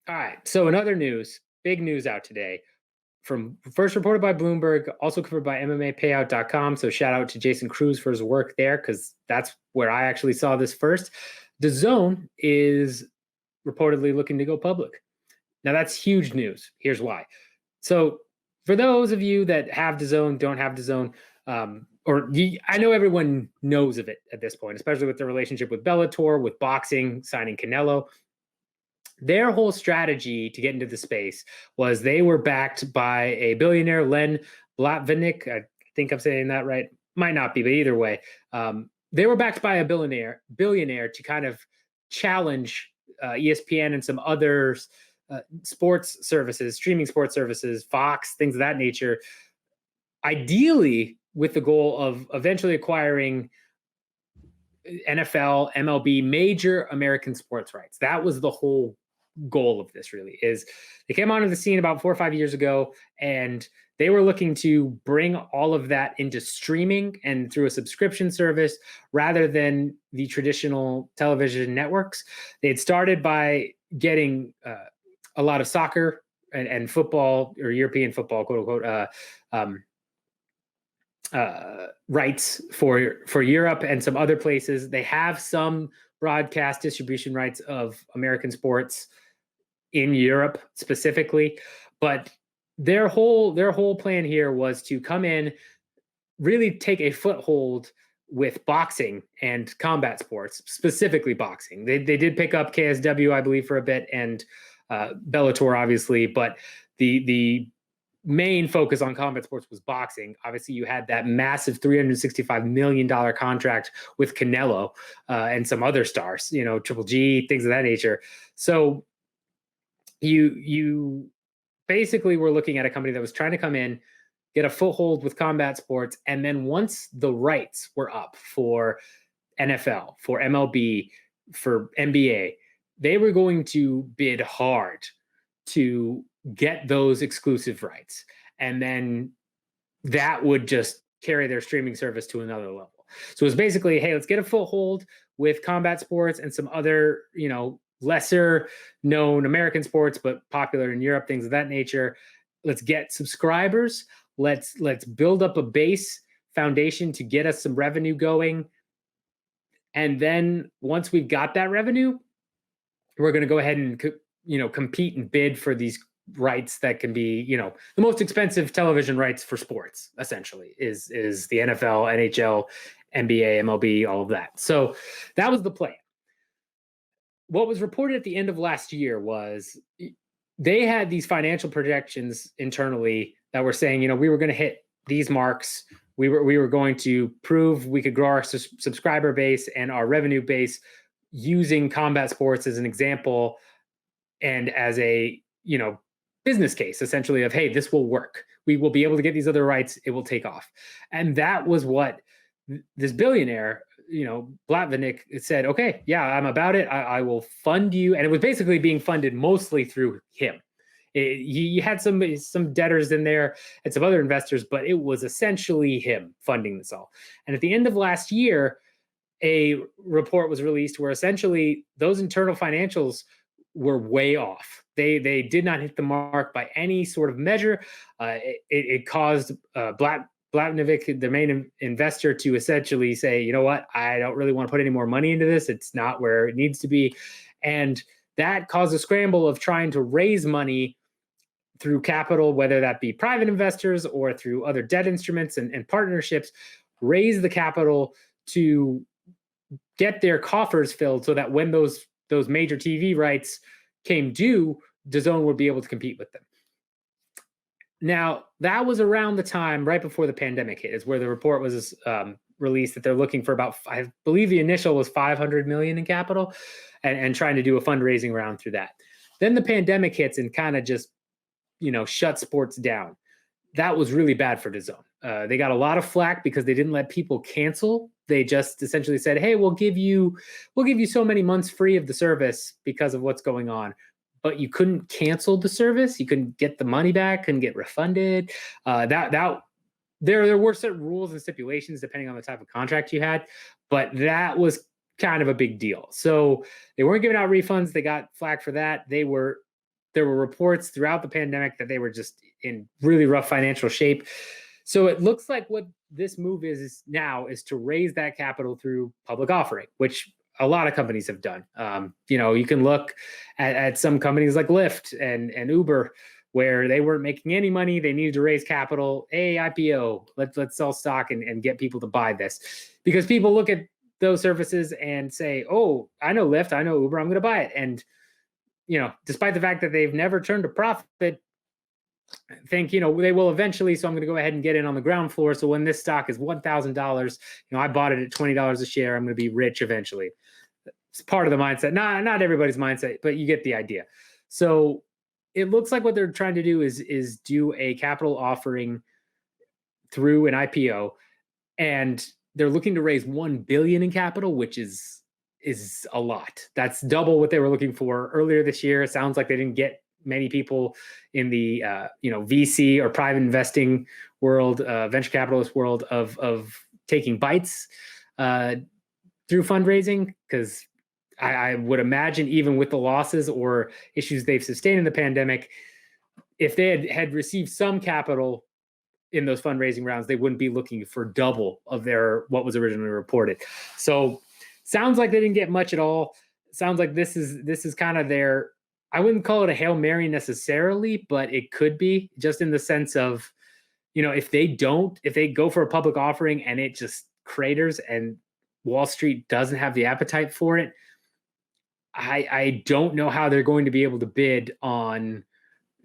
All right. So in other news, big news out today from first reported by Bloomberg, also covered by MMApayout.com. So shout out to Jason Cruz for his work there because that's where I actually saw this first. DAZN is reportedly looking to go public. Now that's huge news. Here's why. So for those of you that have DAZN, don't have DAZN, I know everyone knows of it at this point, especially with the relationship with Bellator, with boxing, signing Canelo. Their whole strategy to get into the space was they were backed by a billionaire, Len Blavatnik. I think I'm saying that right. Might not be, but either way, they were backed by a billionaire to kind of challenge ESPN and some other sports services, streaming sports services, Fox, things of that nature. Ideally, with the goal of eventually acquiring NFL, MLB, major American sports rights. That was the whole goal of this, really. Is they came onto the scene about 4 or 5 years ago, and they were looking to bring all of that into streaming and through a subscription service rather than the traditional television networks. They had started by getting a lot of soccer and football, or European football, quote unquote, rights for Europe and some other places. They have some broadcast distribution rights of American sports in Europe specifically, but their whole plan here was to come in, really take a foothold with boxing and combat sports, specifically boxing. They did pick up KSW, I believe, for a bit, and Bellator, obviously, but the main focus on combat sports was boxing. Obviously, you had that massive $365 million contract with Canelo and some other stars, Triple G, things of that nature. So you basically were looking at a company that was trying to come in, get a foothold with combat sports, and then once the rights were up for NFL, for MLB, for NBA, they were going to bid hard to get those exclusive rights. And then that would just carry their streaming service to another level. So it was basically, hey, let's get a foothold with combat sports and some other, lesser known American sports, but popular in Europe, things of that nature. Let's get subscribers. Let's build up a base foundation to get us some revenue going. And then once we've got that revenue, we're going to go ahead and compete and bid for these rights that can be, the most expensive television rights for sports, essentially, is the NFL, NHL, NBA, MLB, all of that. So that was the plan. What was reported at the end of last year was they had these financial projections internally that were saying, we were going to hit these marks. We were going to prove we could grow our subscriber base and our revenue base using combat sports as an example and as a, business case, essentially, of, hey, this will work. We will be able to get these other rights. It will take off. And that was what this billionaire, Blavatnik, said, okay, yeah, I'm about it. I will fund you. And it was basically being funded mostly through him. He had some debtors in there and some other investors, but it was essentially him funding this all. And at the end of last year, a report was released where essentially those internal financials were way off. They did not hit the mark by any sort of measure. It caused Blavatnik, the main investor, to essentially say, you know what, I don't really want to put any more money into this. It's not where it needs to be. And that caused a scramble of trying to raise money through capital, whether that be private investors or through other debt instruments and partnerships, raise the capital to get their coffers filled so that when those major TV rights came due, DAZN would be able to compete with them. Now, that was around the time right before the pandemic hit, is where the report was released that they're looking for about, I believe the initial was $500 million in capital, and trying to do a fundraising round through that. Then the pandemic hits and kind of just, shut sports down. That was really bad for DAZN. They got a lot of flack because they didn't let people cancel. They just essentially said, hey, we'll give you so many months free of the service because of what's going on. But you couldn't cancel the service. You couldn't get the money back, couldn't get refunded. There were certain rules and stipulations depending on the type of contract you had, but that was kind of a big deal. So they weren't giving out refunds. They got flack for that. They were there were reports throughout the pandemic that they were just in really rough financial shape. So it looks like what this move is now is to raise that capital through public offering, which a lot of companies have done. You can look at some companies like Lyft and Uber, where they weren't making any money. They needed to raise capital. Hey, IPO, let's sell stock and get people to buy this. Because people look at those services and say, oh, I know Lyft, I know Uber, I'm going to buy it. And, despite the fact that they've never turned a profit, think, they will eventually. So I'm going to go ahead and get in on the ground floor. So when this stock is $1,000, I bought it at $20 a share. I'm going to be rich eventually. It's part of the mindset. Not everybody's mindset, but you get the idea. So it looks like what they're trying to do is do a capital offering through an IPO, and they're looking to raise $1 billion in capital, which is a lot. That's double what they were looking for earlier this year. It sounds like they didn't get many people in the VC or private investing world, venture capitalist world of taking bites through fundraising, because I would imagine even with the losses or issues they've sustained in the pandemic, if they had received some capital in those fundraising rounds, they wouldn't be looking for double of what was originally reported. So sounds like they didn't get much at all. Sounds like this is kind of their, I wouldn't call it a Hail Mary necessarily, but it could be, just in the sense of, if they go for a public offering and it just craters and Wall Street doesn't have the appetite for it, I don't know how they're going to be able to bid on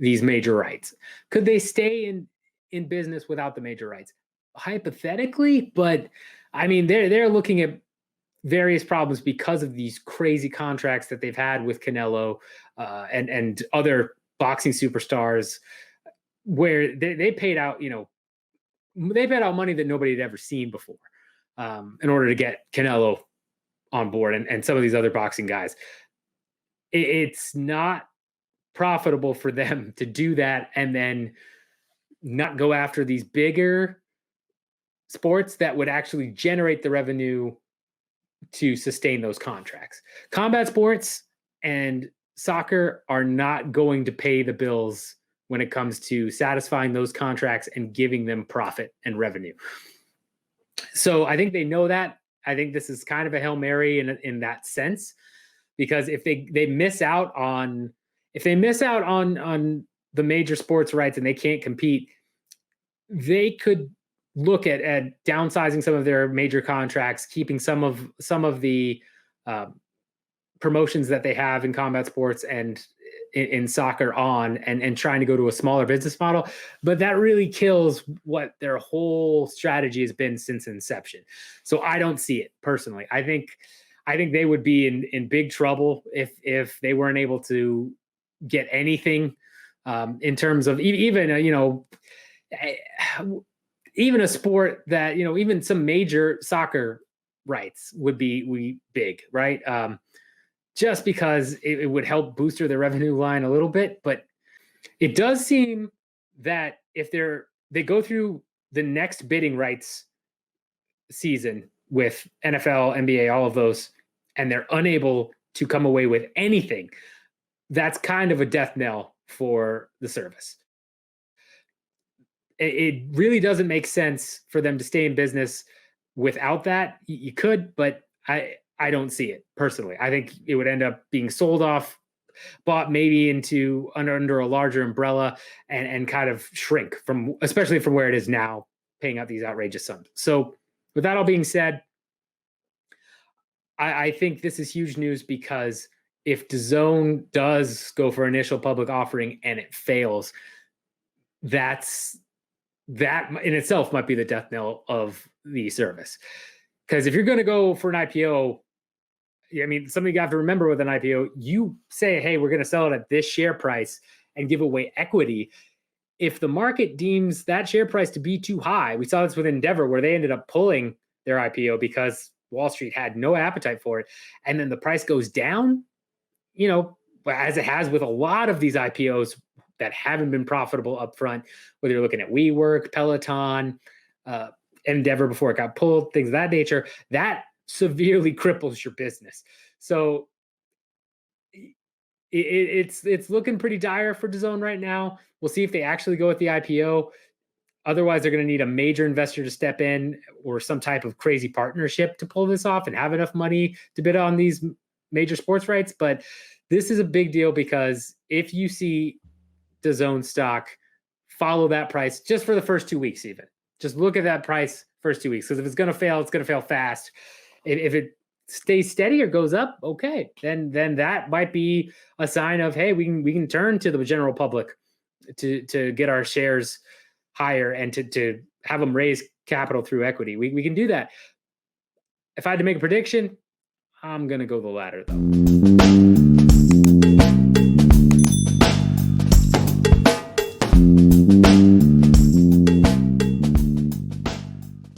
these major rights. Could they stay in business without the major rights? Hypothetically, but I mean, they're looking at various problems because of these crazy contracts that they've had with Canelo and other boxing superstars, where they paid out, they paid out money that nobody had ever seen before in order to get Canelo on board and some of these other boxing guys. It's not profitable for them to do that and then not go after these bigger sports that would actually generate the revenue to sustain those contracts. Combat sports and soccer are not going to pay the bills when it comes to satisfying those contracts and giving them profit and revenue. So I think they know that. I think this is kind of a Hail Mary in that sense, because if they miss out on the major sports rights and they can't compete, they could look at downsizing some of their major contracts, keeping some of the promotions that they have in combat sports and in soccer on, and trying to go to a smaller business model. But that really kills what their whole strategy has been since inception. So I don't see it personally. I think they would be in big trouble if they weren't able to get anything in terms of even even a sport that, even some major soccer rights would be big, right? Just because it would help booster their revenue line a little bit. But it does seem that if they go through the next bidding rights season with NFL, NBA, all of those, and they're unable to come away with anything, that's kind of a death knell for the service. It really doesn't make sense for them to stay in business without that. You could, but I don't see it personally. I think it would end up being sold off, bought maybe into under a larger umbrella, and kind of shrink especially from where it is now, paying out these outrageous sums. So with that all being said, I think this is huge news, because if DAZN does go for initial public offering and it fails, that in itself might be the death knell of the service. Because if you're going to go for an IPO, I mean, something you have to remember with an IPO, you say, hey, we're going to sell it at this share price and give away equity. If the market deems that share price to be too high, we saw this with Endeavor, where they ended up pulling their IPO because Wall Street had no appetite for it. And then the price goes down, as it has with a lot of these IPOs that haven't been profitable up front, whether you're looking at WeWork, Peloton, Endeavor before it got pulled, things of that nature, that severely cripples your business. So it's looking pretty dire for DAZN right now. We'll see if they actually go with the IPO. Otherwise, they're going to need a major investor to step in or some type of crazy partnership to pull this off and have enough money to bid on these major sports rights. But this is a big deal because if you see DAZN stock follow that price just for the first 2 weeks, even just look at that price first 2 weeks, because if it's going to fail, it's going to fail fast. If it stays steady or goes up, okay, then that might be a sign of, hey, we can turn to the general public to get our shares higher and to have them raise capital through equity. We can do that. If I had to make a prediction, I'm going to go the latter, though.